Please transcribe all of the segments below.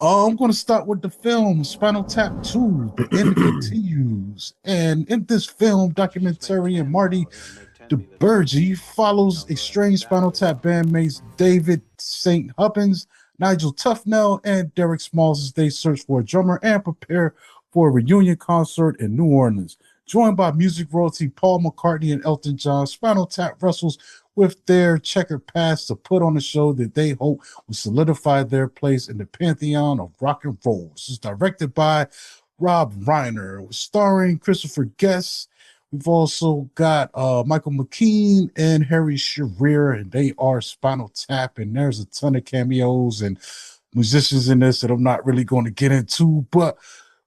I'm going to start with the film Spinal Tap 2, The End Continues. And in this film, documentary and Marty DeBurgi follows estranged Spinal Tap bandmates David St. Hubbins, Nigel Tufnell, and Derek Smalls as they search for a drummer and prepare for a reunion concert in New Orleans. Joined by music royalty Paul McCartney and Elton John, Spinal Tap wrestles with their checkered past to put on a show that they hope will solidify their place in the pantheon of rock and roll. This is directed by Rob Reiner, starring Christopher Guest. We've also got Michael McKean and Harry Shearer, and they are Spinal Tap. And there's a ton of cameos and musicians in this that I'm not really going to get into. But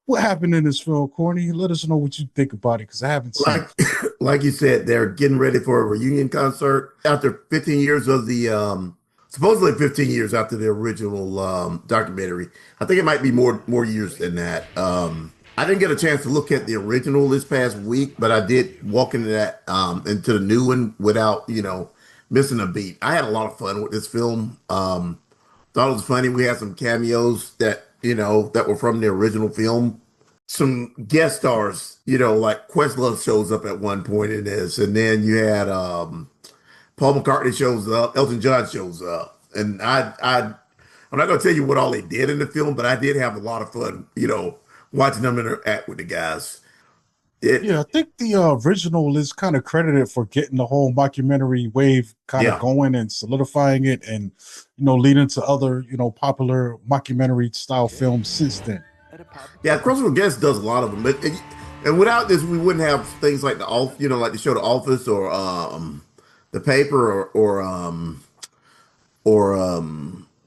what happened in this film, Corny? Let us know what you think about it because I haven't seen Like it. like you said, they're getting ready for a reunion concert after 15 years of the supposedly 15 years after the original documentary. I think it might be more years than that. I didn't get a chance to look at the original this past week, but I did walk into that into the new one without, missing a beat. I had a lot of fun with this film. Thought it was funny. We had some cameos that, that were from the original film, some guest stars, like Questlove shows up at one point in this, and then you had Paul McCartney shows up, Elton John shows up, and I'm not gonna tell you what all they did in the film, but I did have a lot of fun, watching them interact with the guys. It, Yeah, I think the original is kind of credited for getting the whole mockumentary wave kind of yeah, going and solidifying it and, leading to other, popular mockumentary style films since then. yeah. Crossover Guest does a lot of them, but and without this, we wouldn't have things like like the show The Office or The Paper or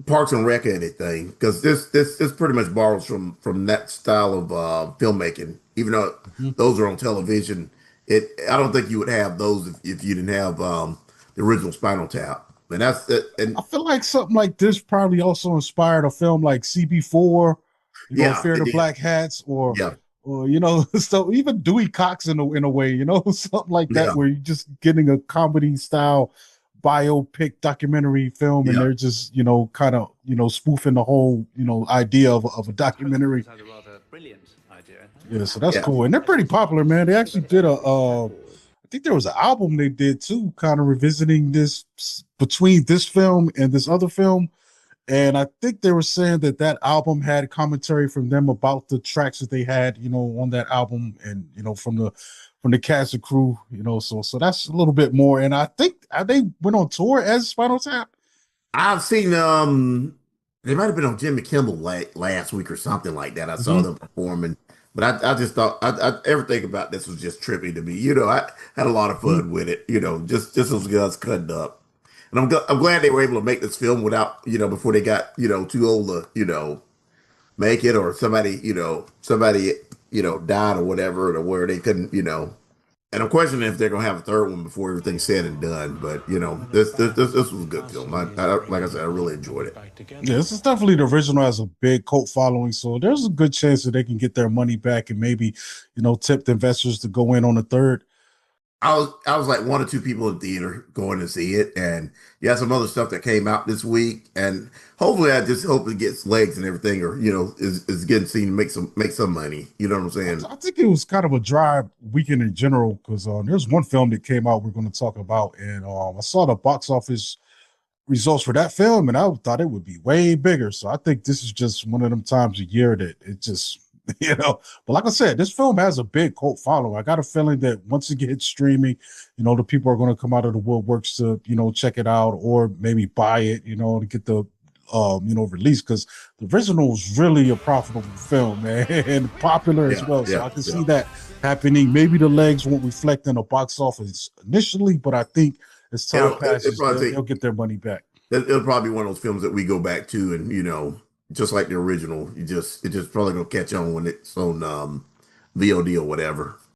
Parks and Rec or anything, because this pretty much borrows from that style of filmmaking. Even though Mhm. those are on television, I don't think you would have those if you didn't have the original Spinal Tap. And that's it. And I feel like something like this probably also inspired a film like CB4, yeah, Fear it the did. Black Hats, Yeah, or so even Dewey Cox in a way, something like that, yeah, where you're just getting a comedy style biopic documentary film, and yeah, they're just kind of spoofing the whole idea of a documentary. Yeah, so that's yeah. cool, and they're pretty popular, man. They actually did I think there was an album they did too, kind of revisiting this between this film and this other film. And I think they were saying that that album had commentary from them about the tracks that they had, on that album, and from the cast and crew, so that's a little bit more. And I think they went on tour as Spinal Tap. I've seen they might have been on Jimmy Kimmel last week or something like that. I saw Mhm. them performing, but I just thought everything about this was just trippy to me. I had a lot of Mhm. fun with it. Just those guys cutting up, and I'm glad they were able to make this film without before they got too old to make it, or somebody died or whatever, or where they couldn't and I'm questioning if they're gonna have a third one before everything's said and done. But this was a good film. Like I said, I really enjoyed it. Yeah, this is definitely the original has a big cult following, so there's a good chance that they can get their money back and maybe, tip the investors to go in on a third. I was like one or two people in theater going to see it, and you had some other stuff that came out this week, and hopefully I just hope it gets legs and everything, or is getting seen to make some money. You know what I'm saying? I think it was kind of a dry weekend in general because there's one film that came out we're going to talk about, and I saw the box office results for that film, and I thought it would be way bigger. So I think this is just one of them times a year that it just, But like I said, this film has a big cult following. I got a feeling that once it gets streaming, the people are going to come out of the woodworks to, check it out or maybe buy it, to get the, release because the original was really a profitable film, man, and popular as Yeah, well. So yeah, I can see yeah. that happening. Maybe the legs won't reflect in the box office initially, but I think as time It'll passes, probably they'll get their money back. it'll probably be one of those films that we go back to, and just like the original, it just probably gonna catch on when it's on VOD or whatever.